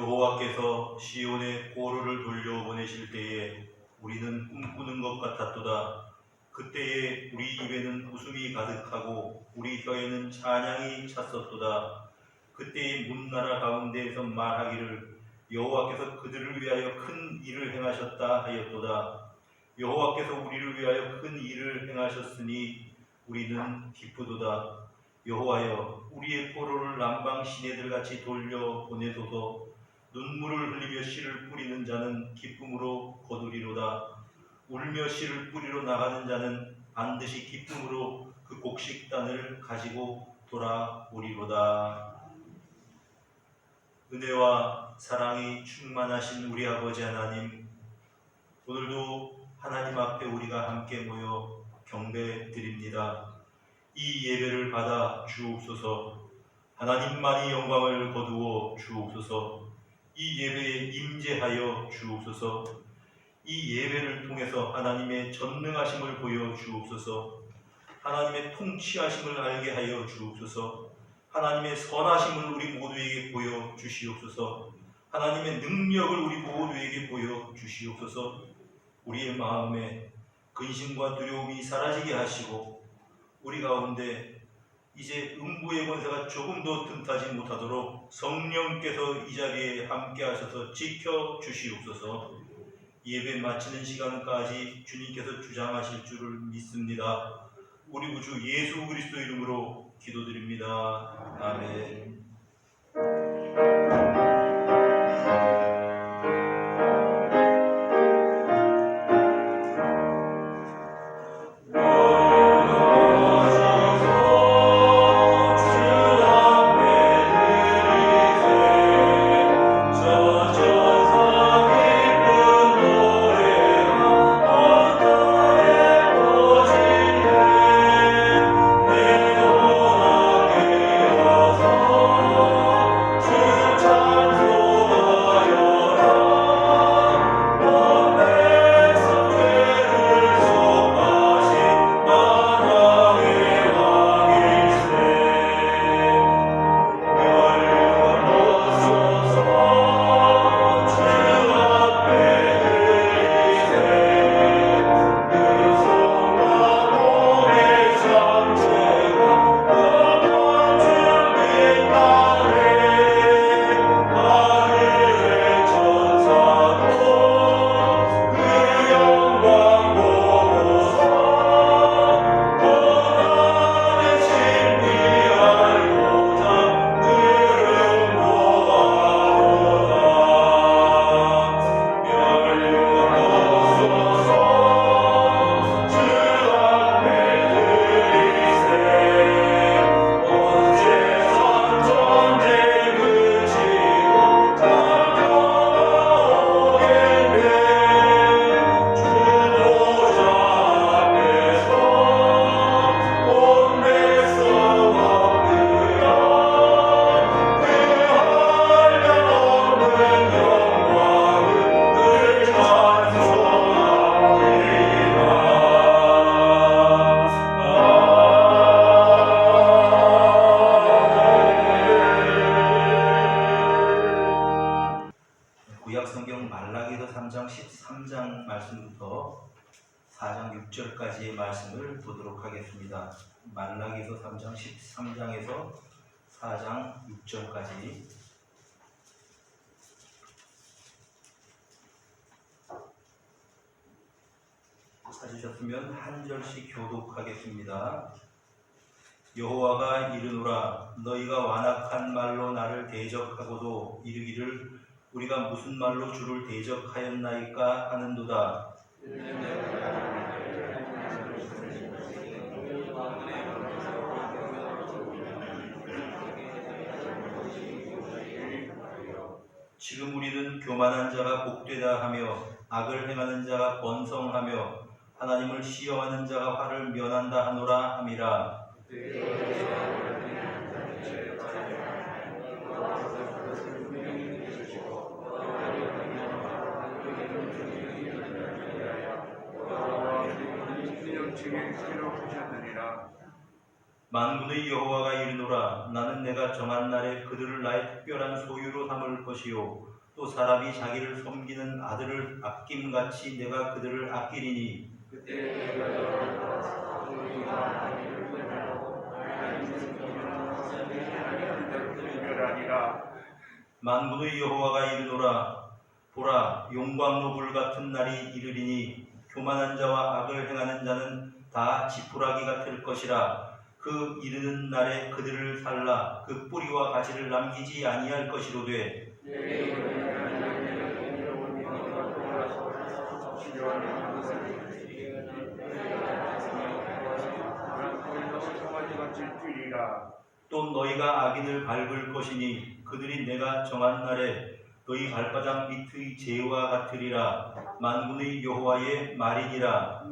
여호와께서 시온에 포로를 돌려보내실 때에 우리는 꿈꾸는 것 같았도다. 그때에 우리 입에는 웃음이 가득하고 우리 혀에는 찬양이 찼었도다. 그때에 문나라 가운데에서 말하기를 여호와께서 그들을 위하여 큰 일을 행하셨다 하였도다. 여호와께서 우리를 위하여 큰 일을 행하셨으니 우리는 기쁘도다. 여호와여, 우리의 포로를 남방 시내들같이 돌려보내소서. 눈물을 흘리며 씨를 뿌리는 자는 기쁨으로 거두리로다. 울며 씨를 뿌리러 나가는 자는 반드시 기쁨으로 그 곡식단을 가지고 돌아오리로다. 은혜와 사랑이 충만하신 우리 아버지 하나님, 오늘도 하나님 앞에 우리가 함께 모여 경배드립니다. 이 예배를 받아 주옵소서. 하나님만이 영광을 거두어 주옵소서. 이 예배에 임재하여 주옵소서. 이 예배를 통해서 하나님의 전능하심을 보여 주옵소서. 하나님의 통치하심을 알게 하여 주옵소서. 하나님의 선하심을 우리 모두에게 보여 주시옵소서. 하나님의 능력을 우리 모두에게 보여 주시옵소서. 우리의 마음에 근심과 두려움이 사라지게 하시고 우리 가운데 이제 음부의 권세가 조금 더 틈타지 못하도록 성령께서 이 자리에 함께 하셔서 지켜 주시옵소서. 예배 마치는 시간까지 주님께서 주장하실 줄을 믿습니다. 우리 구주 예수 그리스도 이름으로 기도드립니다. 아멘. 구약성경 말라기서 3장 13장 말씀부터 4장 6절까지의 말씀을 보도록 하겠습니다. 말라기서 3장 13장에서 4장 6절까지 찾으셨으면 한 절씩 교독하겠습니다. 여호와가 이르노라, 너희가 완악한 말로 나를 대적하고도 이르기를 우리가 무슨 말로 주를 대적하였나이까 하는도다. 지금 우리는 교만한 자가 복되다 하며 악을 행하는 자가 번성하며 하나님을 시험하는 자가 화를 면한다 하노라 함이라. 만군의 여호와가 이르노라, 나는 내가 정한 날에 그들을 나의 특별한 소유로 삼을 것이요 또 사람이 자기를 섬기는 아들을 아낌같이 내가 그들을 아끼리니 그때 내가 너를 도와서 우리가 아기를 분별하고 하나님의 성경을 하나님의 하나님을 분별하리라. 만군의 여호와가 이르노라. 보라, 용광로 불 같은 날이 이르리니 교만한 자와 악을 행하는 자는 다 지푸라기 같을 것이라. 그 이르는 날에 그들을 살라 그 뿌리와 가지를 남기지 아니할 것이로되 또 너희가 악인을 밟을 것이니 그들이 내가 정한 날에 너희 발바닥 밑의 재와 같으리라. 만군의 여호와의 말이니라.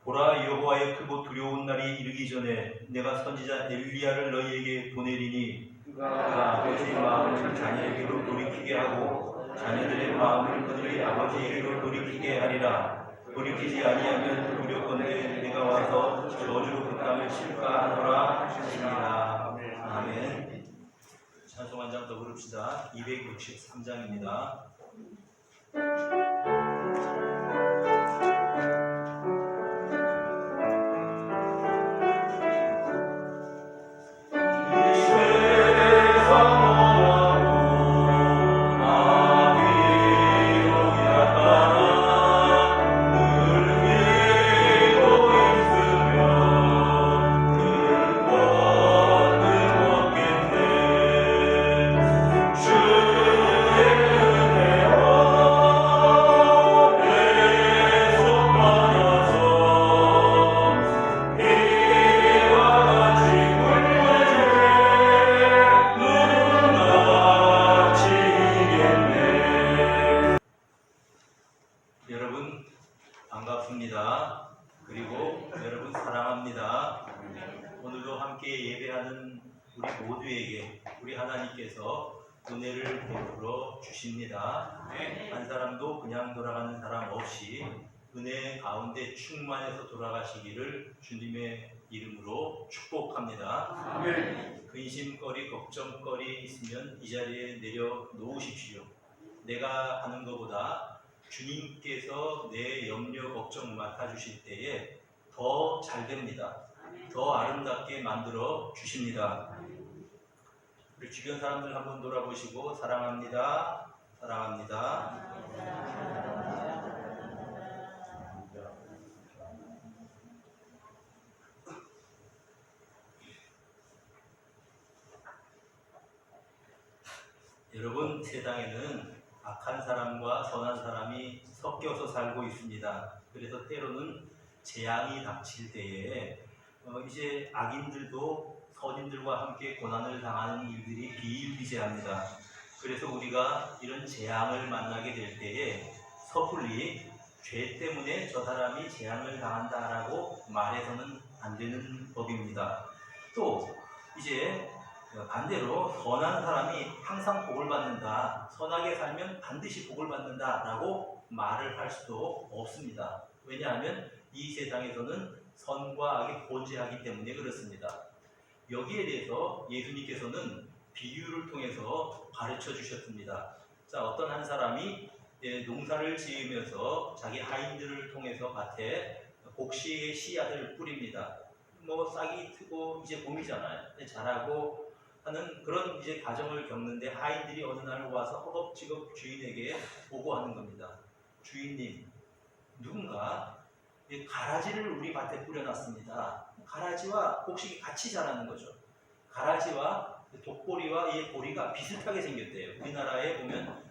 보라, 여호와의 크고 두려운 날이 이르기 전에 내가 선지자 엘리야를 너희에게 보내리니 그가 아버지의 마음을 자녀에게로 돌이키게 하고 자녀들의 마음을 그들의 아버지에게로 돌이키게 하리라. 돌이키지 아니하면 두렵건대 내가 와서 저주로 그 땅을 칠까 하노라 하시니라. 아멘. 찬송 한 장 더 부릅시다. 263장입니다. 여러분 반갑습니다. 그리고 여러분 사랑합니다. 오늘도 함께 예배하는 우리 모두에게 우리 하나님께서 은혜를 베풀어 주십니다. 한 사람도 그냥 돌아가는 사람 없이 은혜 가운데 충만해서 돌아가시기를 주님의 이름으로 축복합니다. 아멘. 근심거리 걱정거리 있으면 이 자리에 내려 놓으십시오. 내가 하는 것보다 주님께서 내 염려 걱정 맡아주실 때에 더 잘 됩니다. 더 아름답게 만들어 주십니다. 우리 주변 사람들 한번 돌아보시고 사랑합니다. 사랑합니다. 여러분, 세상에는 악한 사람과 선한 사람이 섞여서 살고 있습니다. 그래서 때로는 재앙이 닥칠 때에 이제 악인들도 선인들과 함께 고난을 당하는 일들이 비일비재합니다. 그래서 우리가 이런 재앙을 만나게 될 때에 섣불리 죄 때문에 저 사람이 재앙을 당한다라고 말해서는 안 되는 법입니다. 또 이제 반대로 선한 사람이 항상 복을 받는다, 선하게 살면 반드시 복을 받는다 라고 말을 할 수도 없습니다. 왜냐하면 이 세상에서는 선과 악이 존재하기 때문에 그렇습니다. 여기에 대해서 예수님께서는 비유를 통해서 가르쳐 주셨습니다. 자, 어떤 한 사람이 농사를 지으면서 자기 하인들을 통해서 밭에 곡식의 씨앗을 뿌립니다. 싹이 트고 이제 봄이잖아요. 자라고 하는 그런 이제 과정을 겪는데 하인들이 어느 날 와서 허겁지겁 주인에게 보고하는 겁니다. 주인님, 누군가 가라지를 우리 밭에 뿌려놨습니다. 가라지와 곡식이 같이 자라는 거죠. 가라지와 독보리와 이 보리가 비슷하게 생겼대요. 우리나라에 보면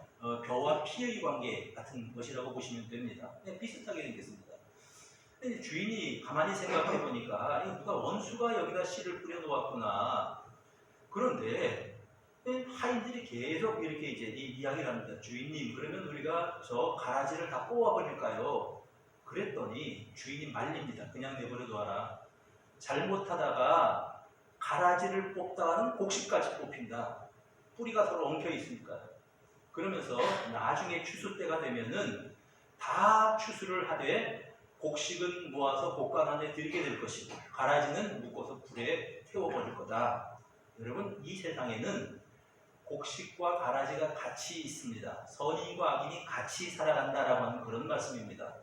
벼와 피의 관계 같은 것이라고 보시면 됩니다. 비슷하게 생겼습니다. 근데 주인이 가만히 생각해 보니까 누가 원수가 여기다 씨를 뿌려 놓았구나. 그런데 하인들이 계속 이렇게 이제 이야기를 합니다. 주인님, 그러면 우리가 저 가라지를 다 뽑아버릴까요? 그랬더니 주인이 말립니다. 그냥 내버려 둬라. 잘못하다가 가라지를 뽑다가는 곡식까지 뽑힌다. 뿌리가 서로 엉켜 있으니까요. 그러면서 나중에 추수 때가 되면은 다 추수를 하되 곡식은 모아서 곡간 안에 들이게 될 것이고 가라지는 묶어서 불에 태워버릴 거다. 여러분, 이 세상에는 곡식과 가라지가 같이 있습니다. 선인과 악인이 같이 살아간다라고 하는 그런 말씀입니다.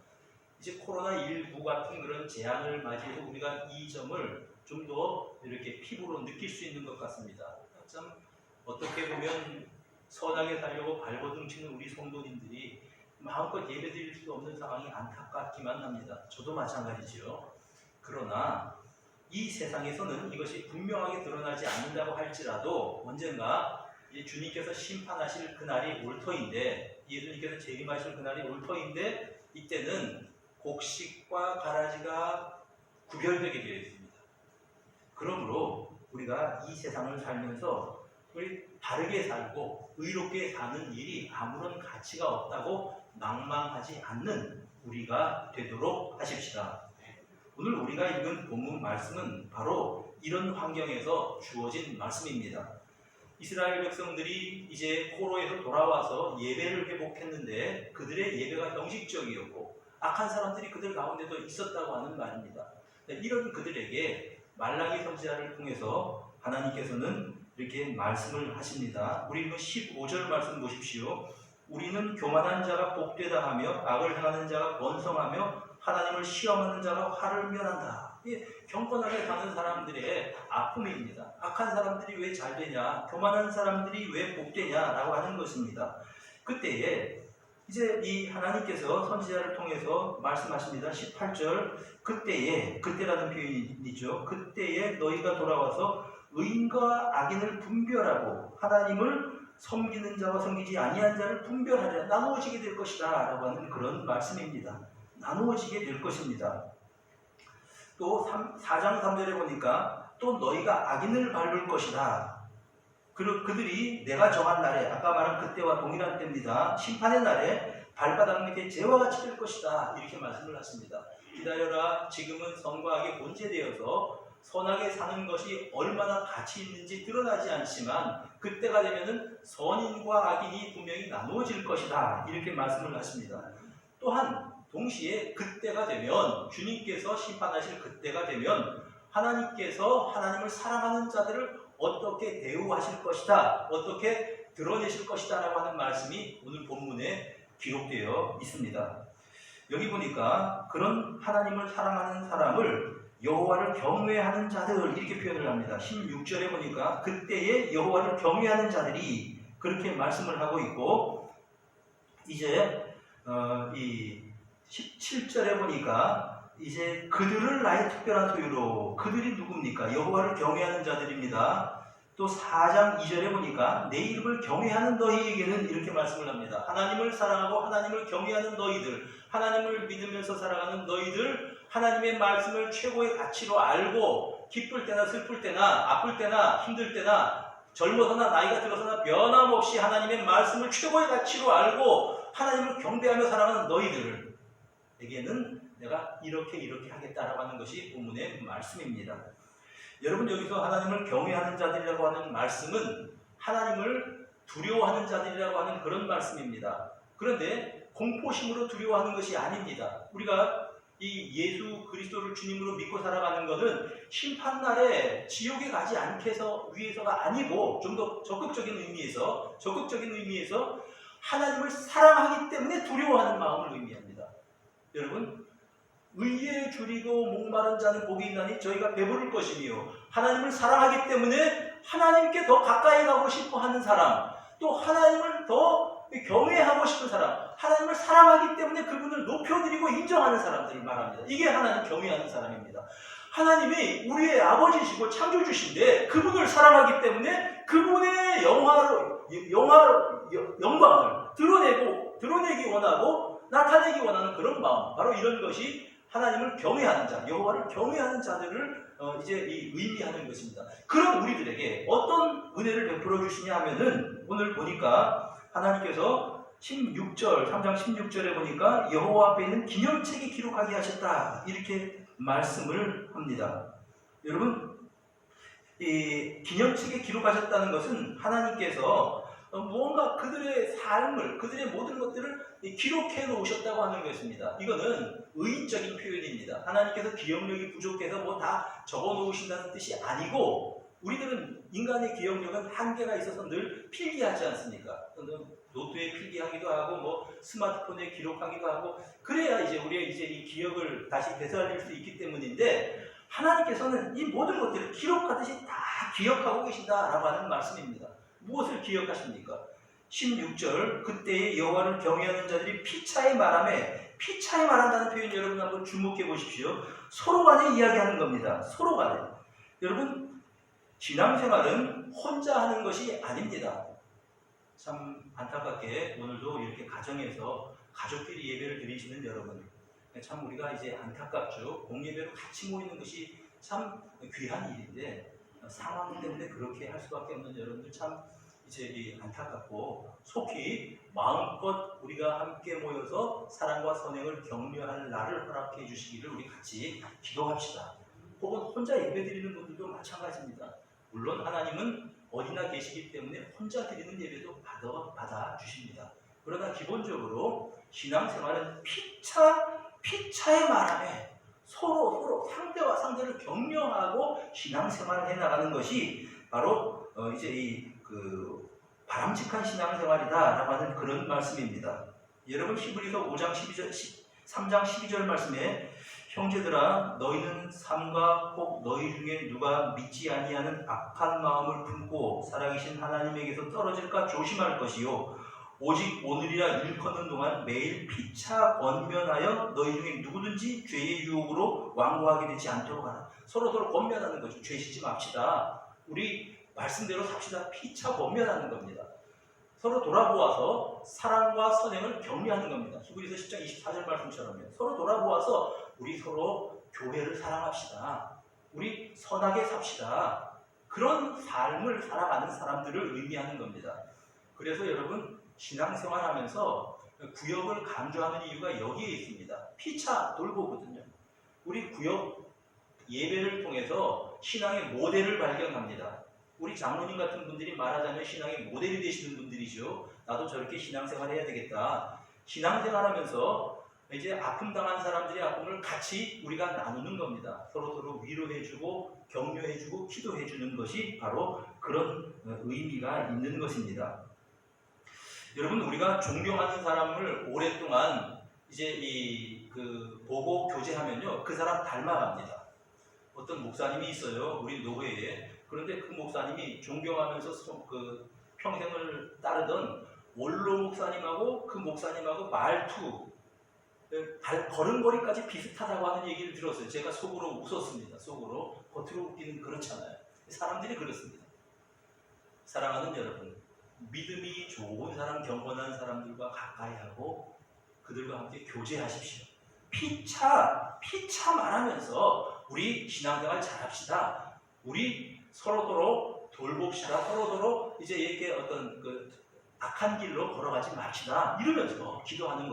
이제 코로나19 같은 그런 재앙을 맞이해서 우리가 이 점을 좀 더 이렇게 피부로 느낄 수 있는 것 같습니다. 참 어떻게 보면 선하게 살려고 발버둥 치는 우리 성도님들이 마음껏 예배드릴 수 없는 상황이 안타깝기만 합니다. 저도 마찬가지죠. 그러나 이 세상에서는 이것이 분명하게 드러나지 않는다고 할지라도 언젠가 이제 주님께서 심판하실 그날이 올 터인데, 예수님께서 재림하실 그날이 올 터인데, 이때는 곡식과 가라지가 구별되게 되어 있습니다. 그러므로 우리가 이 세상을 살면서 우리 바르게 살고 의롭게 사는 일이 아무런 가치가 없다고 낭망하지 않는 우리가 되도록 하십시다. 오늘 우리가 읽은 본문 말씀은 바로 이런 환경에서 주어진 말씀입니다. 이스라엘 백성들이 이제 포로에서 돌아와서 예배를 회복했는데 그들의 예배가 형식적이었고 악한 사람들이 그들 가운데도 있었다고 하는 말입니다. 이런 그들에게 말라기 선지자를 통해서 하나님께서는 이렇게 말씀을 하십니다. 우리 15절 말씀 보십시오. 우리는 교만한 자가 복되다 하며 악을 행하는 자가 번성하며 하나님을 시험하는 자가 화를 면한다. 경건하게 사는 사람들의 아픔입니다. 악한 사람들이 왜 잘 되냐, 교만한 사람들이 왜 복되냐라고 하는 것입니다. 그때에 이제 이 하나님께서 선지자를 통해서 말씀하십니다. 18절, 그때라는 표현이죠. 그때에 너희가 돌아와서 의인과 악인을 분별하고 하나님을 섬기는 자와 섬기지 아니한 자를 분별하려 나누어지게 될 것이다 라고 하는 그런 말씀입니다. 나누어지게 될 것입니다. 또 4장 3절에 보니까 또 너희가 악인을 밟을 것이다. 그들이 내가 정한 날에, 아까 말한 그때와 동일한 때입니다. 심판의 날에 발바닥 밑에 재와 같이 될 것이다. 이렇게 말씀을 하십니다. 기다려라. 지금은 선과 악이 혼재되어서 선하게 사는 것이 얼마나 가치 있는지 드러나지 않지만 그때가 되면은 선인과 악인이 분명히 나누어질 것이다. 이렇게 말씀을 하십니다. 또한 동시에 그때가 되면, 주님께서 심판하실 그때가 되면 하나님께서 하나님을 사랑하는 자들을 어떻게 대우하실 것이다, 어떻게 드러내실 것이다 라고 하는 말씀이 오늘 본문에 기록되어 있습니다. 여기 보니까 그런 하나님을 사랑하는 사람을 여호와를 경외하는 자들 이렇게 표현을 합니다. 16절에 보니까 그때에 여호와를 경외하는 자들이 그렇게 말씀을 하고 있고, 이제 이 17절에 보니까 이제 그들을 나의 특별한 소유로, 그들이 누굽니까? 여호와를 경외하는 자들입니다. 또 4장 2절에 보니까 내 이름을 경외하는 너희에게는 이렇게 말씀을 합니다. 하나님을 사랑하고 하나님을 경외하는 너희들, 하나님을 믿으면서 살아가는 너희들, 하나님의 말씀을 최고의 가치로 알고 기쁠 때나 슬플 때나 아플 때나 힘들 때나 젊어서나 나이가 들어서나 변함없이 하나님의 말씀을 최고의 가치로 알고 하나님을 경배하며 살아가는 너희들에게는 내가 이렇게 하겠다라고 하는 것이 본문의 말씀입니다. 여러분, 여기서 하나님을 경외하는 자들이라고 하는 말씀은 하나님을 두려워하는 자들이라고 하는 그런 말씀입니다. 그런데 공포심으로 두려워하는 것이 아닙니다. 우리가 이 예수 그리스도를 주님으로 믿고 살아가는 것은 심판날에 지옥에 가지 않게 해서 위해서가 아니고 좀 더 적극적인 의미에서 하나님을 사랑하기 때문에 두려워하는 마음을 의미합니다. 여러분, 의에 줄이고 목마른 자는 복이 있나니 저희가 배부를 것이며, 하나님을 사랑하기 때문에 하나님께 더 가까이 가고 싶어 하는 사람, 또 하나님을 더 경외하고 싶은 사람, 하나님을 사랑하기 때문에 그분을 높여드리고 인정하는 사람들을 말합니다. 이게 하나님 경외하는 사람입니다. 하나님이 우리의 아버지시고 창조주신데 그분을 사랑하기 때문에 그분의 영광을 드러내기 원하고 나타내기 원하는 그런 마음, 바로 이런 것이 하나님을 경외하는 자, 여호와를 경외하는 자들을 이제 의미하는 것입니다. 그런 우리들에게 어떤 은혜를 베풀어 주시냐 하면은 오늘 보니까 하나님께서 3장 16절에 보니까 여호와 앞에 있는 기념책에 기록하게 하셨다 이렇게 말씀을 합니다. 여러분, 이 기념책에 기록하셨다는 것은 하나님께서 무언가 그들의 삶을, 그들의 모든 것들을 기록해 놓으셨다고 하는 것입니다. 이거는 의인적인 표현입니다. 하나님께서 기억력이 부족해서 뭐 다 적어 놓으신다는 뜻이 아니고, 우리들은 인간의 기억력은 한계가 있어서 늘 필기하지 않습니까? 노트에 필기하기도 하고 뭐 스마트폰에 기록하기도 하고, 그래야 이제 우리가 이제 이 기억을 다시 되살릴 수 있기 때문인데, 하나님께서는 이 모든 것들을 기록하듯이 다 기억하고 계신다라고 하는 말씀입니다. 무엇을 기억하십니까? 16절, 그때의 여호와를 경외하는 자들이 피차에 말하매, 피차에 말한다는 표현 여러분 한번 주목해 보십시오. 서로 간에 이야기하는 겁니다. 서로 간에. 여러분, 신앙생활은 혼자 하는 것이 아닙니다. 참 안타깝게 오늘도 이렇게 가정에서 가족끼리 예배를 드리시는 여러분, 참 우리가 이제 안타깝죠. 공예배로 같이 모이는 것이 참 귀한 일인데 상황 때문에 그렇게 할 수밖에 없는 여러분들 참 이제 안타깝고, 속히 마음껏 우리가 함께 모여서 사랑과 선행을 격려할 날을 허락해 주시기를 우리 같이 기도합시다. 혹은 혼자 예배 드리는 분들도 마찬가지입니다. 물론 하나님은 어디나 계시기 때문에 혼자 드리는 예배도 받아 주십니다. 그러나 기본적으로 신앙생활은 피차의 말함에 서로 상대와 상대를 격려하고 신앙생활을 해나가는 것이 바로 이제 바람직한 신앙생활이다라고 하는 그런 말씀입니다. 여러분, 히브리서 3장 12절 말씀에, 형제들아 너희는 삼가 혹 너희 중에 누가 믿지 아니하는 악한 마음을 품고 살아계신 하나님에게서 떨어질까 조심할 것이요, 오직 오늘이라 일컫는 동안 매일 피차 권면하여 너희 중에 누구든지 죄의 유혹으로 완고하게 되지 않도록 하라. 서로 권면하는 거죠. 죄 짓지 맙시다. 우리 말씀대로 삽시다. 피차 권면하는 겁니다. 서로 돌아보아서 사랑과 선행을 격려하는 겁니다. 히브리서 10장 24절 말씀처럼요. 서로 돌아보아서 우리 서로 교회를 사랑합시다. 우리 선하게 삽시다. 그런 삶을 살아가는 사람들을 의미하는 겁니다. 그래서 여러분, 신앙생활 하면서 구역을 강조하는 이유가 여기에 있습니다. 피차 돌보거든요. 우리 구역 예배를 통해서 신앙의 모델을 발견합니다. 우리 장로님 같은 분들이 말하자면 신앙의 모델이 되시는 분들이죠. 나도 저렇게 신앙생활 해야 되겠다. 신앙생활 하면서 이제 아픔 당한 사람들의 아픔을 같이 우리가 나누는 겁니다. 서로 위로해주고 격려해주고 기도해주는 것이 바로 그런 의미가 있는 것입니다. 여러분, 우리가 존경하는 사람을 오랫동안 이제 보고 교제하면요, 그 사람 닮아갑니다. 어떤 목사님이 있어요, 우리 노회에. 그런데 그 목사님이 존경하면서 평생을 따르던 원로 목사님하고 그 목사님하고 말투, 걸음걸이까지 비슷하다고 하는 얘기를 들었어요. 제가 속으로 웃었습니다. 속으로. 겉으로 웃기는 그렇잖아요. 사람들이 그렇습니다. 사랑하는 여러분, 믿음이 좋은 사람, 경건한 사람들과 가까이 하고 그들과 함께 교제하십시오. 피차 말하면서 우리 신앙생활 잘합시다. 우리 서로서로 돌봅시다. 서로서로 이제 이렇게 어떤 악한 길로 걸어가지 맙시다. 이러면서 기도하는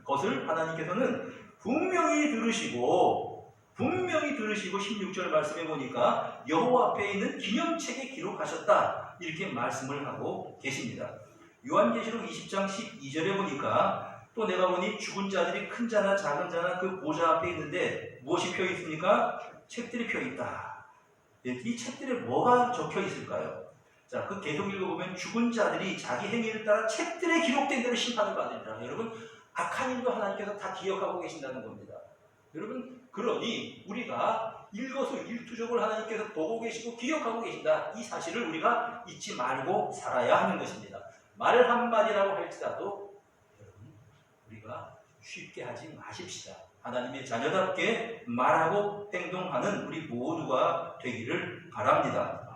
것을 하나님께서는 분명히 들으시고 16절 말씀해 보니까 여호와 앞에 있는 기념책에 기록하셨다. 이렇게 말씀을 하고 계십니다. 요한계시록 20장 12절에 보니까, 또 내가 보니 죽은 자들이 큰 자나 작은 자나 그 보좌 앞에 있는데 무엇이 펴 있습니까? 책들이 펴 있다. 이 책들에 뭐가 적혀 있을까요? 자, 그 계속 읽어보면 죽은 자들이 자기 행위를 따라 책들에 기록된 대로 심판을 받으리라. 여러분, 악한 일도 하나님께서 다 기억하고 계신다는 겁니다. 여러분, 그러니 우리가 일거수일투족을 하나님께서 보고 계시고 기억하고 계신다. 이 사실을 우리가 잊지 말고 살아야 하는 것입니다. 말 한마디라고 할지라도 여러분, 우리가 쉽게 하지 마십시다. 하나님의 자녀답게 말하고 행동하는 우리 모두가 되기를 바랍니다.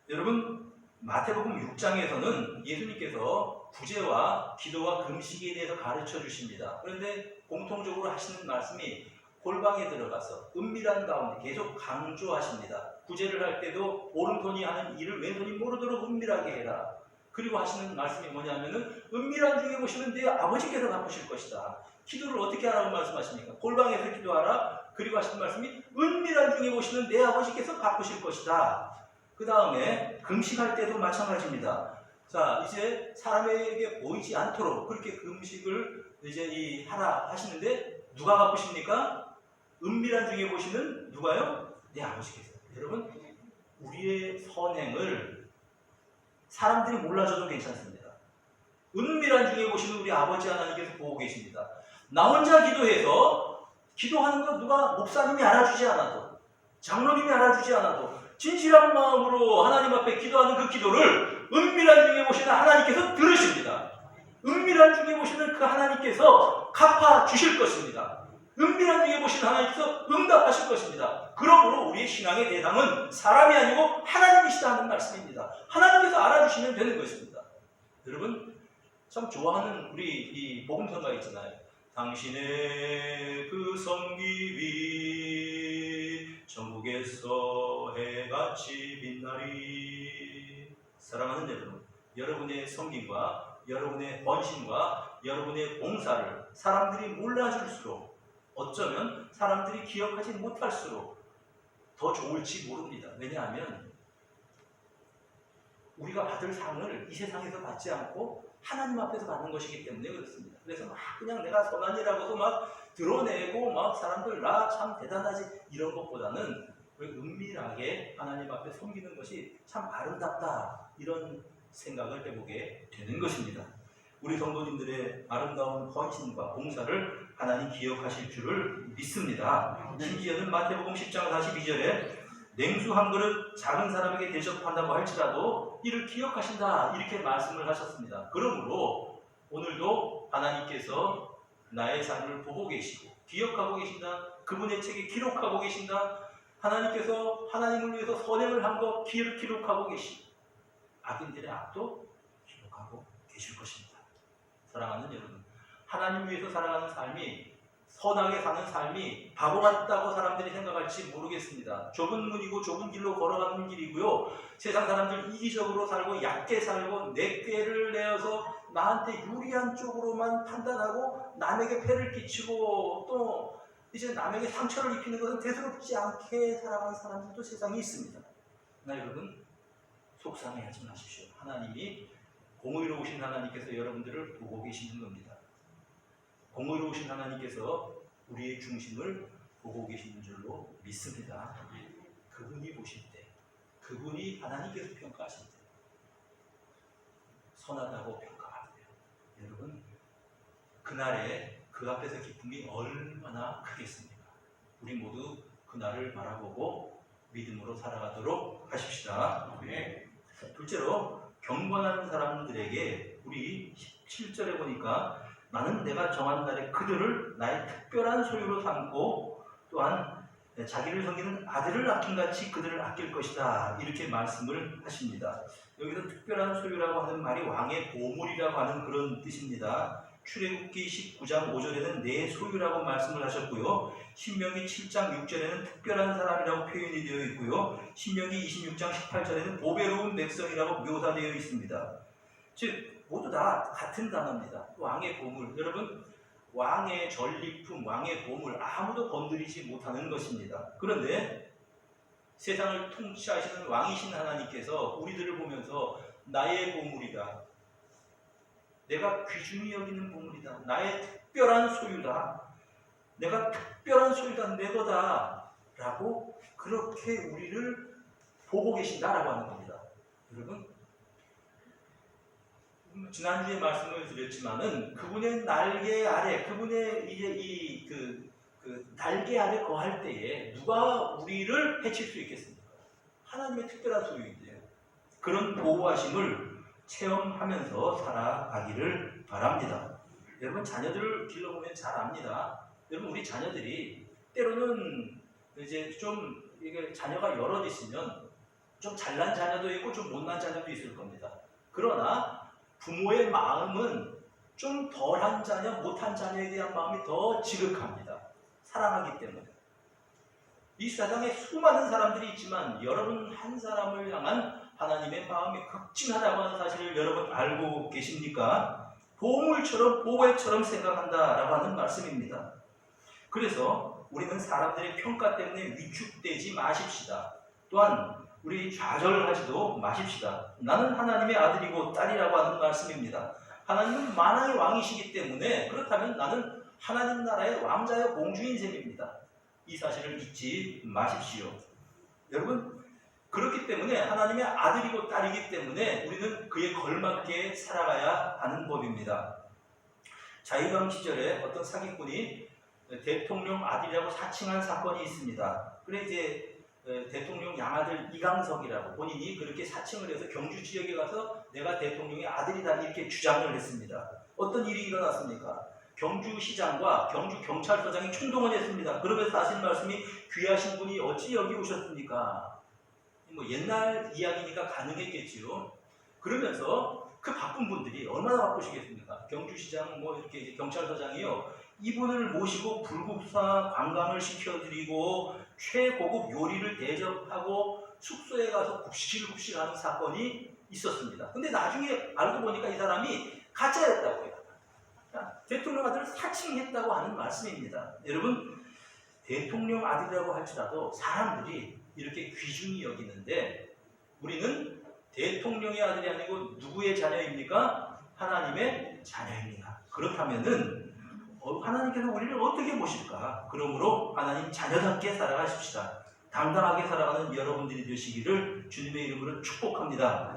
여러분, 마태복음 6장에서는 예수님께서 구제와 기도와 금식에 대해서 가르쳐 주십니다. 그런데 공통적으로 하시는 말씀이 골방에 들어가서 은밀한 가운데 계속 강조하십니다. 구제를 할 때도 오른손이 하는 일을 왼손이 모르도록 은밀하게 해라. 그리고 하시는 말씀이 뭐냐면은 은밀한 중에 보시면 내 아버지께서 갚으실 것이다. 기도를 어떻게 하라고 말씀하십니까? 골방에서 기도하라. 그리고 하시는 말씀이 은밀한 중에 보시는 내 아버지께서 갚으실 것이다. 그 다음에 금식할 때도 마찬가지입니다. 자, 이제 사람에게 보이지 않도록 그렇게 금식을 이제 하라 하시는데 누가 바쁘십니까? 은밀한 중에 보시는 누가요? 내 아버지께서. 여러분, 우리의 선행을 사람들이 몰라줘도 괜찮습니다. 은밀한 중에 보시는 우리 아버지 하나님께서 보고 계십니다. 나 혼자 기도해서 기도하는 거 누가 목사님이 알아주지 않아도, 장로님이 알아주지 않아도 진실한 마음으로 하나님 앞에 기도하는 그 기도를 은밀한 중에 보시는 하나님께서 들으십니다. 은밀한 중에 보시는 그 하나님께서 갚아주실 것입니다. 은밀한 중에 보시는 하나님께서 응답하실 것입니다. 그러므로 우리의 신앙의 대상은 사람이 아니고 하나님이시다 하는 말씀입니다. 하나님께서 알아주시면 되는 것입니다. 여러분, 참 좋아하는 우리 이 복음성가 있잖아요. 당신의 그 성김이 전국에서 해같이 빛나리. 사랑하는 여러분, 여러분의 성김과 여러분의 헌신과 여러분의 봉사를 사람들이 몰라줄수록, 어쩌면 사람들이 기억하지 못할수록 더 좋을지 모릅니다. 왜냐하면 우리가 받을 상을 이 세상에서 받지 않고 하나님 앞에서 받는 것이기 때문에 그렇습니다. 그래서 막 그냥 내가 선한 일하고도 막 드러내고 막 사람들 나 참 대단하지 이런 것보다는 은밀하게 하나님 앞에 섬기는 것이 참 아름답다, 이런 생각을 해보게 되는 것입니다. 우리 성도님들의 아름다운 헌신과 봉사를 하나님 기억하실 줄을 믿습니다. 심지어는 마태복음 10장 42절에 냉수 한 그릇 작은 사람에게 대접한다고 할지라도 이를 기억하신다, 이렇게 말씀을 하셨습니다. 그러므로 오늘도 하나님께서 나의 삶을 보고 계시고 기억하고 계신다, 그분의 책에 기록하고 계신다, 하나님께서 하나님을 위해서 선행을 한 것 기록하고 계시고 악인들의 악도 기록하고 계실 것입니다. 사랑하는 여러분, 하나님 위해서 살아가는 삶이, 선하게 사는 삶이 바보 같다고 사람들이 생각할지 모르겠습니다. 좁은 문이고 좁은 길로 걸어가는 길이고요. 세상 사람들 이기적으로 살고 얕게 살고 내 꾀를 내어서 나한테 유리한 쪽으로만 판단하고 남에게 폐를 끼치고 또 이제 남에게 상처를 입히는 것은 대수롭지 않게 살아가는 사람들도 세상에 있습니다. 그러나 여러분, 속상해하지 마십시오. 하나님이 공의로우신 하나님께서 여러분들을 보고 계시는 겁니다. 공의로우신 하나님께서 우리의 중심을 보고 계시는 줄로 믿습니다. 그분이 보실 때, 그분이 하나님께서 평가하실 때 선하다고 평가하세요. 여러분, 그날에 그 앞에서 기쁨이 얼마나 크겠습니까? 우리 모두 그날을 바라보고 믿음으로 살아가도록 하십시다. 둘째로, 경건한 사람들에게 우리 17절에 보니까 나는 내가 정한 날에 그들을 나의 특별한 소유로 삼고 또한 자기를 섬기는 아들을 아낌같이 그들을 아낄 것이다, 이렇게 말씀을 하십니다. 여기서 특별한 소유라고 하는 말이 왕의 보물이라고 하는 그런 뜻입니다. 출애굽기 19장 5절에는 내 소유라고 말씀을 하셨고요. 신명기 7장 6절에는 특별한 사람이라고 표현이 되어 있고요. 신명기 26장 18절에는 보배로운 백성이라고 묘사되어 있습니다. 즉 모두 다 같은 단어입니다. 왕의 보물, 여러분, 왕의 전리품, 왕의 보물, 아무도 건드리지 못하는 것입니다. 그런데 세상을 통치하시는 왕이신 하나님께서 우리들을 보면서 나의 보물이다, 내가 귀중히 여기는 보물이다, 나의 특별한 소유다, 내가 특별한 소유다, 내 거다 라고 그렇게 우리를 보고 계신다라고 하는 겁니다. 여러분, 지난주에 말씀을 드렸지만은 그분의 날개 아래, 그분의 이제 그 날개 아래 거할 때에 누가 우리를 해칠 수 있겠습니까? 하나님의 특별한 소유인데요. 그런 보호하심을 체험하면서 살아가기를 바랍니다. 여러분, 자녀들을 길러보면 잘 압니다. 여러분, 우리 자녀들이 때로는 이제 좀 이게 자녀가 여럿 있으면 좀 잘난 자녀도 있고 좀 못난 자녀도 있을 겁니다. 그러나 부모의 마음은 좀 덜한 자녀, 못한 자녀에 대한 마음이 더 지극합니다. 사랑하기 때문에. 이 세상에 수많은 사람들이 있지만 여러분 한 사람을 향한 하나님의 마음이 극진하다고 하는 사실을 여러분 알고 계십니까? 보물처럼 보배처럼 생각한다라고 하는 말씀입니다. 그래서 우리는 사람들의 평가 때문에 위축되지 마십시다. 또한 우리 좌절하지도 마십시다. 나는 하나님의 아들이고 딸이라고 하는 말씀입니다. 하나님은 만왕의 왕이시기 때문에 그렇다면 나는 하나님 나라의 왕자여 공주인 셈입니다. 이 사실을 잊지 마십시오. 여러분, 그렇기 때문에 하나님의 아들이고 딸이기 때문에 우리는 그에 걸맞게 살아가야 하는 법입니다. 자유당 시절에 어떤 사기꾼이 대통령 아들이라고 사칭한 사건이 있습니다. 그래 이제 대통령 양아들 이강석이라고 본인이 그렇게 사칭을 해서 경주 지역에 가서 내가 대통령의 아들이다 이렇게 주장을 했습니다. 어떤 일이 일어났습니까? 경주시장과 경주경찰서장이 총동원 했습니다. 그러면서 하신 말씀이 귀하신 분이 어찌 여기 오셨습니까? 뭐 옛날 이야기니까 가능했겠지요. 그러면서 그 바쁜 분들이 얼마나 바쁘시겠습니까? 경주시장 뭐 이렇게 이제 경찰서장이요. 이분을 모시고 불국사 관광을 시켜드리고 최고급 요리를 대접하고 숙소에 가서 굽실굽실하는 사건이 있었습니다. 근데 나중에 알고 보니까 이 사람이 가짜였다고요. 대통령 아들을 사칭했다고 하는 말씀입니다. 여러분, 대통령 아들이라고 할지라도 사람들이 이렇게 귀중히 여기는데 우리는 대통령의 아들이 아니고 누구의 자녀입니까? 하나님의 자녀입니다. 그렇다면은 하나님께서 우리를 어떻게 보실까? 그러므로 하나님 자녀답게 살아가십시다. 당당하게 살아가는 여러분들이 되시기를 주님의 이름으로 축복합니다.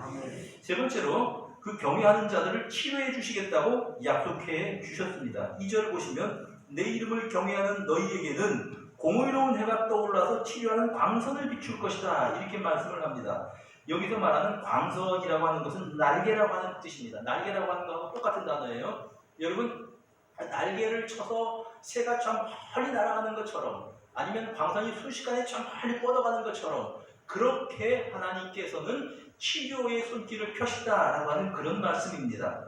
세 번째로 그 경외하는 자들을 치료해 주시겠다고 약속해 주셨습니다. 2절 보시면 내 이름을 경외하는 너희에게는 공의로운 해가 떠올라서 치료하는 광선을 비출 것이다. 이렇게 말씀을 합니다. 여기서 말하는 광선이라고 하는 것은 날개라고 하는 뜻입니다. 날개라고 하는 것하고 똑같은 단어예요. 여러분, 날개를 쳐서 새가 참 멀리 날아가는 것처럼 아니면 광선이 순식간에 참 멀리 뻗어가는 것처럼 그렇게 하나님께서는 치료의 손길을 펴시다라고 하는 그런 말씀입니다.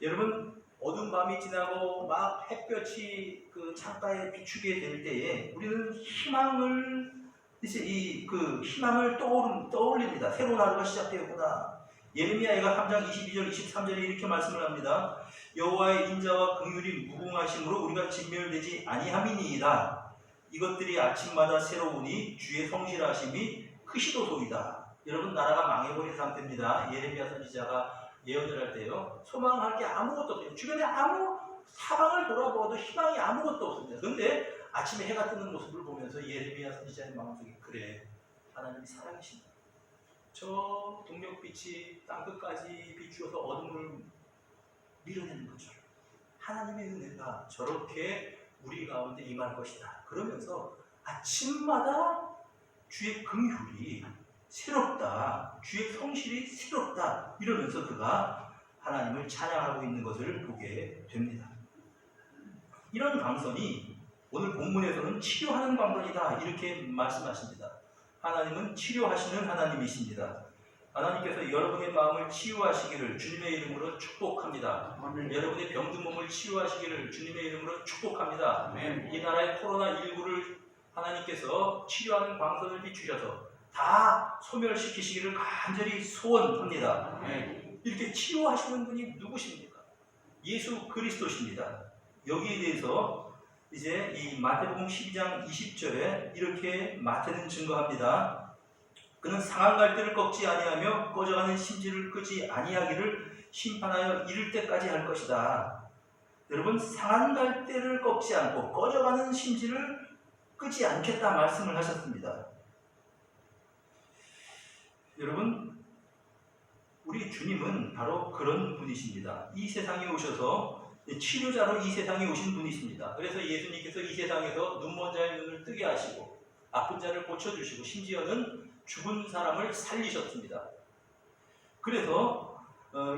여러분, 어두운 밤이 지나고 막 햇볕이 그 창가에 비추게 될 때에 우리는 희망을 이제 그 희망을 떠올립니다. 새로운 하루가 시작되었구나. 예레미야가 3장 22절 23절에 이렇게 말씀을 합니다. 여호와의 인자와 긍휼이 무궁하심으로 우리가 진멸되지 아니함이니이다. 이것들이 아침마다 새로우니 주의 성실하심이 크시도소이다. 여러분, 나라가 망해버린 상태입니다. 예레미야 선지자가 예언을 할 때요. 소망할 게 아무것도 없어요. 주변에 아무 사방을 돌아보아도 희망이 아무것도 없습니다. 그런데 아침에 해가 뜨는 모습을 보면서 예레미야 선지자의 마음속에 그래, 하나님이 살아계신다. 저 동력빛이 땅끝까지 비추어서 어둠을 밀어내는 것처럼 하나님의 은혜가 저렇게 우리 가운데 임할 것이다. 그러면서 아침마다 주의 긍휼이 새롭다. 주의 성실이 새롭다. 이러면서 그가 하나님을 찬양하고 있는 것을 보게 됩니다. 이런 광선이 오늘 본문에서는 치료하는 광선이다. 이렇게 말씀하십니다. 하나님은 치료하시는 하나님이십니다. 하나님께서 여러분의 마음을 치유하시기를 주님의 이름으로 축복합니다. 아멘. 여러분의 병든 몸을 치유하시기를 주님의 이름으로 축복합니다. 아멘. 이 나라의 코로나19를 하나님께서 치료하는 광선을 비추셔서 다 소멸시키시기를 간절히 소원합니다. 아멘. 이렇게 치유하시는 분이 누구십니까? 예수 그리스도십니다. 여기에 대해서 이제 이 마태복음 12장 20절에 이렇게 마태는 증거합니다. 그는 상한 갈대를 꺾지 아니하며 꺼져가는 심지를 끄지 아니하기를 심판하여 이를 때까지 할 것이다. 여러분, 상한 갈대를 꺾지 않고 꺼져가는 심지를 끄지 않겠다 말씀을 하셨습니다. 여러분, 우리 주님은 바로 그런 분이십니다. 이 세상에 오셔서 치료자로 이 세상에 오신 분이십니다. 그래서 예수님께서 이 세상에서 눈먼 자의 눈을 뜨게 하시고 아픈 자를 고쳐주시고 심지어는 죽은 사람을 살리셨습니다. 그래서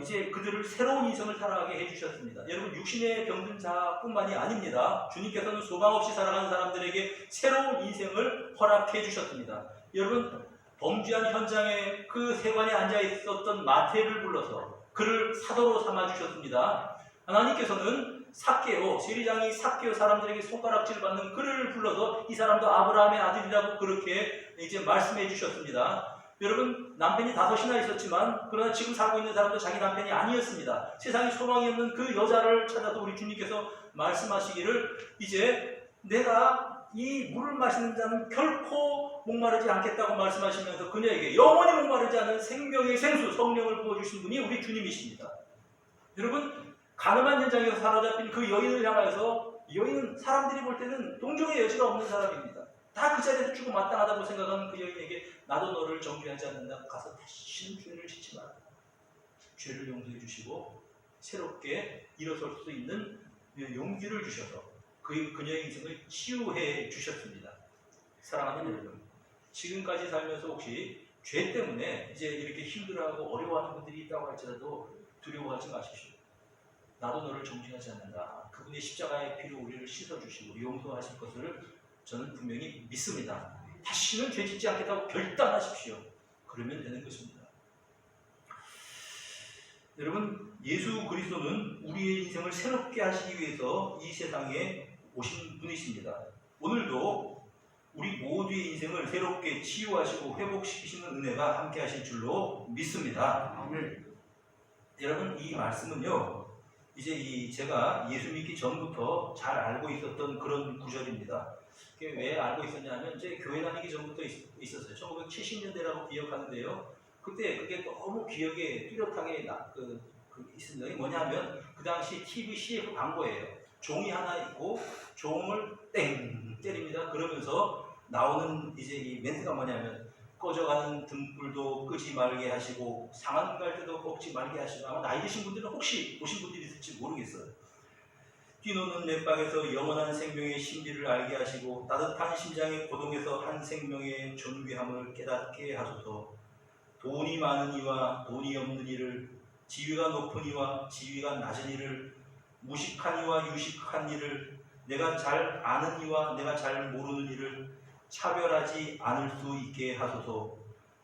이제 그들을 새로운 인생을 살아가게 해주셨습니다. 여러분, 육신의 병든 자뿐만이 아닙니다. 주님께서는 소망 없이 살아가는 사람들에게 새로운 인생을 허락해 주셨습니다. 여러분, 범죄한 현장에 그 세관에 앉아 있었던 마태를 불러서 그를 사도로 삼아 주셨습니다. 하나님께서는 삭개오, 세리장이 삭개오 사람들에게 손가락질 받는 그를 불러서 이 사람도 아브라함의 아들이라고 그렇게 이제 말씀해 주셨습니다. 여러분, 남편이 5이나 있었지만 그러나 지금 살고 있는 사람도 자기 남편이 아니었습니다. 세상에 소망이 없는 그 여자를 찾아서 우리 주님께서 말씀하시기를 이제 내가 이 물을 마시는 자는 결코 목마르지 않겠다고 말씀하시면서 그녀에게 영원히 목마르지 않은 생명의 생수 성령을 부어주신 분이 우리 주님이십니다. 여러분, 가늠한 현장에서 사로잡힌 그 여인을 향하여서 이 여인은 사람들이 볼 때는 동정의 여지가 없는 사람입니다. 다 그 자리에서 죽고 마땅하다고 생각하는 그 여인에게 나도 너를 정죄하지 않는다. 가서 다시는 죄를 짓지 마라. 죄를 용서해 주시고 새롭게 일어설 수 있는 용기를 주셔서 그녀의 인생을 치유해 주셨습니다. 사랑하는 여러분, 지금까지 살면서 혹시 죄 때문에 이제 이렇게 힘들어하고 어려워하는 분들이 있다고 할지라도 두려워하지 마십시오. 나도 너를 정죄하지 않는다. 그분의 십자가의 피로 우리를 씻어주시고 용서하실 것을 저는 분명히 믿습니다. 다시는 죄 짓지 않겠다고 결단하십시오. 그러면 되는 것입니다. 여러분, 예수 그리스도는 우리의 인생을 새롭게 하시기 위해서 이 세상에 오신 분이십니다. 오늘도 우리 모두의 인생을 새롭게 치유하시고 회복시키시는 은혜가 함께 하실 줄로 믿습니다. 아멘. 여러분, 이 말씀은요, 이제 제가 예수 믿기 전부터 잘 알고 있었던 그런 구절입니다. 그게 왜 알고 있었냐면, 이제 교회 다니기 전부터 있었어요. 1970년대라고 기억하는데요. 그때 그게 너무 기억에 뚜렷하게 있습니다. 이게 뭐냐면, 그 당시 TV CF 광고예요. 종이 하나 있고, 종을 땡 때립니다. 그러면서 나오는 이제 이 멘트가 뭐냐면, 꺼져가는 등불도 끄지 말게 하시고 상한 갈 때도 꺾지 말게 하시고, 아마 나이 드신 분들은 혹시 보신 분들이 있을지 모르겠어요. 뛰노는 냇방에서 영원한 생명의 신비를 알게 하시고 따뜻한 심장의 고동에서 한 생명의 존귀함을 깨닫게 하소서. 돈이 많은 이와 돈이 없는 이를, 지위가 높은 이와 지위가 낮은 이를, 무식한 이와 유식한 이를, 내가 잘 아는 이와 내가 잘 모르는 이를 차별하지 않을 수 있게 하소서.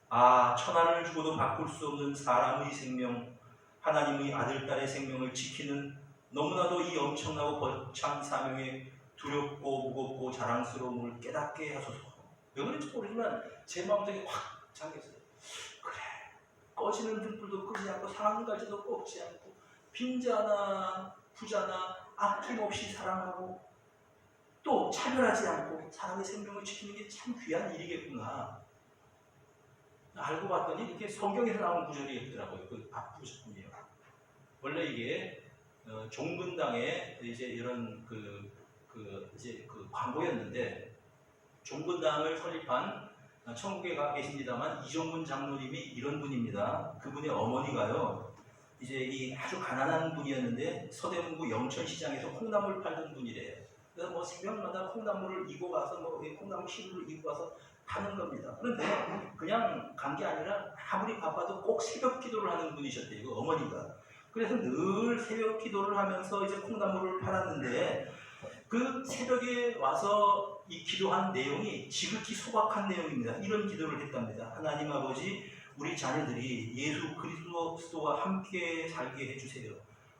아, 천하를 주고도 바꿀 수 없는 사람의 생명, 하나님의 아들, 딸의 생명을 지키는 너무나도 이 엄청나고 거창 사명에 두렵고 무겁고 자랑스러움을 깨닫게 하소서. 왜 그런지 모르지만 제 마음속에 확 잠겼어요. 그래, 꺼지는 등불도 끄지 않고 상한 갈지도 꺾지 않고 빈자나 부자나 아낌없이 사랑하고 또 차별하지 않고 사람의 생명을 지키는 게 참 귀한 일이겠구나. 알고 봤더니 이렇게 성경에서 나온 구절이었더라고요. 그 앞부분이요. 원래 이게 종근당의 이제 이런 이제 광고였는데, 종근당을 설립한 천국에 가 계십니다만 이종근 장로님이 이런 분입니다. 그분의 어머니가요, 이제 이 아주 가난한 분이었는데 서대문구 영천시장에서 콩나물 팔던 분이래요. 그래서 뭐 새벽마다 콩나물을 이고 가서 콩나물 시루를 이고 가서 파는 겁니다. 그런데 그냥 간 게 아니라 아무리 바빠도 꼭 새벽 기도를 하는 분이셨대요. 그 어머니가. 그래서 늘 새벽 기도를 하면서 이제 콩나물을 팔았는데, 그 새벽에 와서 이 기도한 내용이 지극히 소박한 내용입니다. 이런 기도를 했답니다. 하나님 아버지, 우리 자녀들이 예수 그리스도와 함께 살게 해주세요.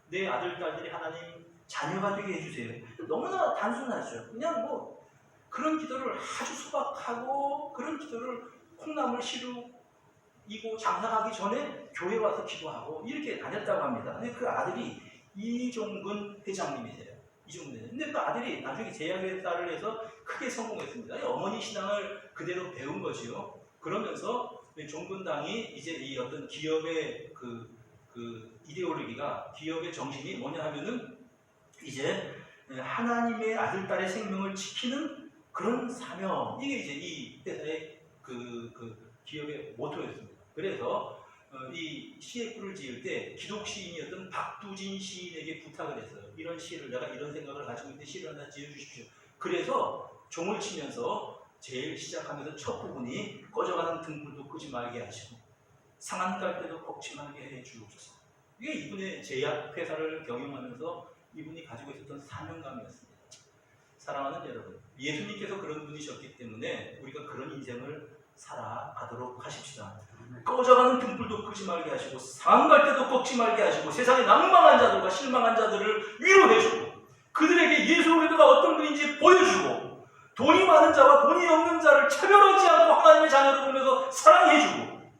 내 아들, 딸들이 하나님 자녀가 되게 해주세요. 너무나 단순하죠. 그냥 뭐 그런 기도를 아주 소박하고, 그런 기도를 콩나물 시루 이고 장사하기 전에 교회 와서 기도하고 이렇게 다녔다고 합니다. 근데 그 아들이 이종근 회장님이세요. 이종근 회장. 근데 그 아들이 나중에 제약회사를 해서 크게 성공했습니다. 어머니 신앙을 그대로 배운 거지요. 그러면서 종근당이 이제 이 어떤 기업의 그 이데올로기가, 기업의 정신이 뭐냐 하면은 이제 하나님의 아들, 딸의 생명을 지키는 그런 사명, 이게 이제 이 회사의 기업의 모토였습니다. 그래서 이 CF를 지을 때 기독 시인이었던 박두진 시인에게 부탁을 했어요. 이런 시를, 내가 이런 생각을 가지고 있는데 시를 하나 지어주십시오. 그래서 종을 치면서 제일 시작하면서 첫 부분이 꺼져가는 등불도 끄지 말게 하시고 상한 갈 때도 꺾지 말게 해 주옵소서. 이게 이분의 제약 회사를 경영하면서 이분이 가지고 있었던 사명감이었습니다. 사랑하는 여러분, 예수님께서 그런 분이셨기 때문에 우리가 그런 인생을 살아가도록 하십시다. 꺼져가는 등불도 끄지 말게 하시고 상한 갈 때도 꺾지 말게 하시고 세상의 낭망한 자들과 실망한 자들을 위로해주고 그들에게 예수 그리스도가 어떤 분인지 보여주고 돈이 많은 자와 돈이 없는 자를 차별하지 않고 하나님의 자녀를 보면서 사랑해주고,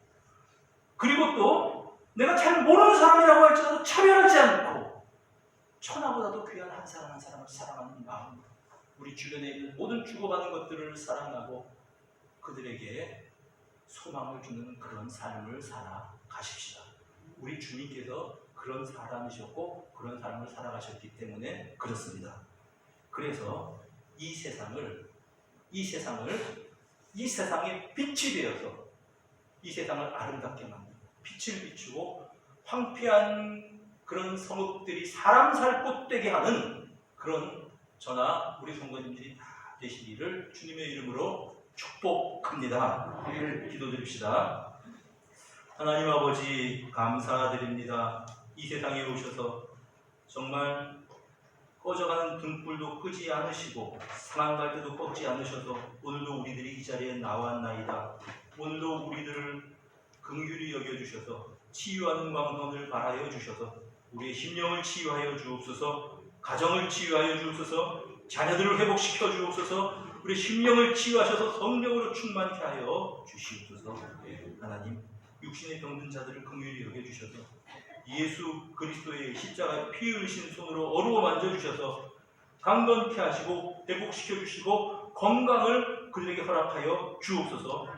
그리고 또 내가 잘 모르는 사람이라고 할지라도 차별하지 않고 천하보다도 귀한 한 사람 한 사람을 사랑하는 마음, 우리 주변에 있는 모든 주고받는 것들을 사랑하고 그들에게 소망을 주는 그런 삶을 살아가십시다. 우리 주님께서 그런 사람이셨고 그런 삶을 살아가셨기 때문에 그렇습니다. 그래서 이 세상의 빛이 되어서 이 세상을 아름답게 만들고 빛을 비추고 황폐한 그런 성읍들이 사람 살 곳 되게 하는 그런 저나 우리 성도님들이 다 되시기를 주님의 이름으로 축복합니다. 기도드립시다. 하나님 아버지 감사드립니다. 이 세상에 오셔서 정말 꺼져가는 등불도 끄지 않으시고 상한 갈대도 꺾지 않으셔서 오늘도 우리들이 이 자리에 나왔나이다. 오늘도 우리들을 긍휼히 여겨주셔서 치유하는 광선을 발하여 주셔서 우리의 심령을 치유하여 주옵소서, 가정을 치유하여 주옵소서, 자녀들을 회복시켜 주옵소서, 우리 심령을 치유하셔서 성령으로 충만케 하여 주시옵소서. 하나님, 육신의 병든 자들을 긍휼히 여겨주셔서 예수 그리스도의 십자가에 피 흘리신 손으로 어루어 만져주셔서 강건케 하시고 회복시켜 주시고 건강을 그들에게 허락하여 주옵소서.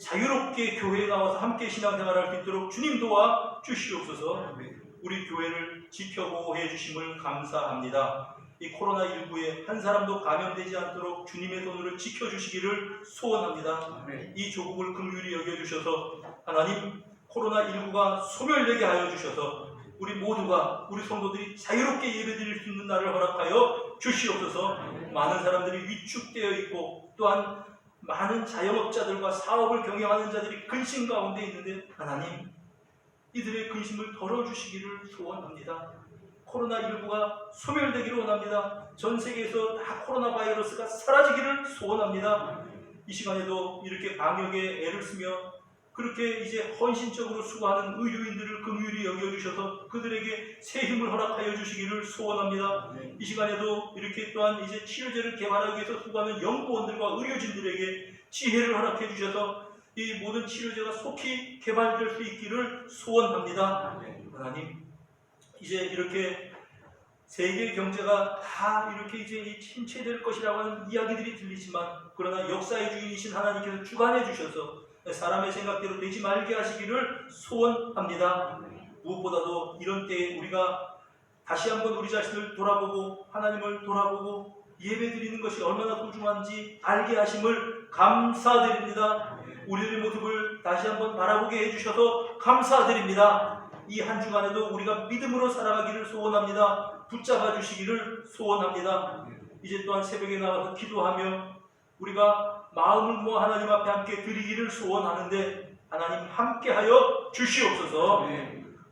자유롭게 교회에 나와서 함께 신앙생활할 수 있도록 주님 도와 주시옵소서. 우리 교회를 지켜보호해 주심을 감사합니다. 이 코로나19에 한 사람도 감염되지 않도록 주님의 손으로 지켜주시기를 소원합니다. 이 조국을 긍휼히 여겨주셔서 하나님, 코로나19가 소멸되게 하여 주셔서 우리 모두가, 우리 성도들이 자유롭게 예배드릴 수 있는 날을 허락하여 주시옵소서. 많은 사람들이 위축되어 있고 또한 많은 자영업자들과 사업을 경영하는 자들이 근심 가운데 있는데 하나님, 이들의 근심을 덜어주시기를 소원합니다. 코로나19가 소멸되기를 원합니다. 전 세계에서 다 코로나 바이러스가 사라지기를 소원합니다. 이 시간에도 이렇게 방역에 애를 쓰며 그렇게 이제 헌신적으로 수고하는 의료인들을 긍휼히 여겨주셔서 그들에게 새 힘을 허락하여 주시기를 소원합니다. 이 시간에도 이렇게 또한 이제 치료제를 개발하기 위해서 수고하는 연구원들과 의료진들에게 지혜를 허락해 주셔서 이 모든 치료제가 속히 개발될 수 있기를 소원합니다. 하나님, 이제 이렇게 세계 경제가 다 이렇게 이제 침체될 것이라고 하는 이야기들이 들리지만 그러나 역사의 주인이신 하나님께서 주관해 주셔서 사람의 생각대로 되지 말게 하시기를 소원합니다. 무엇보다도 이런 때에 우리가 다시 한번 우리 자신을 돌아보고 하나님을 돌아보고 예배드리는 것이 얼마나 소중한지 알게 하심을 감사드립니다. 우리들의 모습을 다시 한번 바라보게 해주셔서 감사드립니다. 이 한 주간에도 우리가 믿음으로 살아가기를 소원합니다. 붙잡아 주시기를 소원합니다. 이제 또한 새벽에 나와서 기도하며 우리가 마음을 모아 하나님 앞에 함께 드리기를 소원하는데 하나님 함께하여 주시옵소서.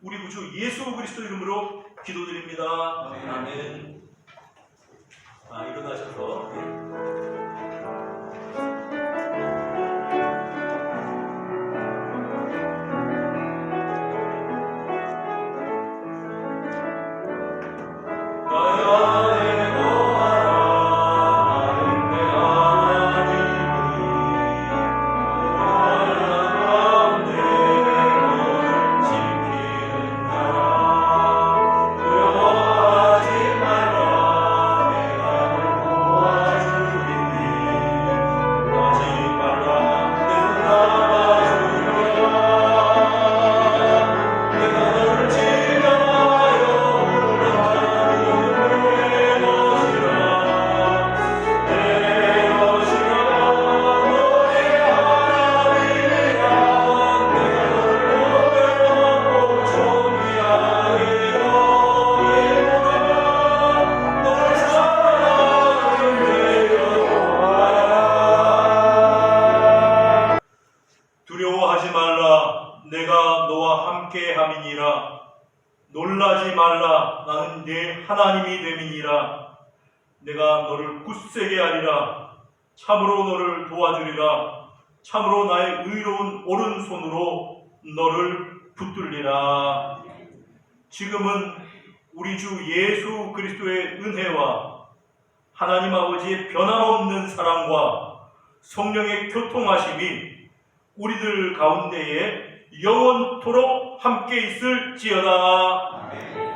우리 구주 예수 그리스도 이름으로 기도드립니다. 아멘. 일어나셔서 놀라지 말라. 나는 네 하나님이 됨이니라. 내가 너를 굳세게 하리라. 참으로 너를 도와주리라. 참으로 나의 의로운 오른손으로 너를 붙들리라. 지금은 우리 주 예수 그리스도의 은혜와 하나님 아버지의 변함없는 사랑과 성령의 교통하심이 우리들 가운데에 영원토록 함께 있을지어다. 아멘.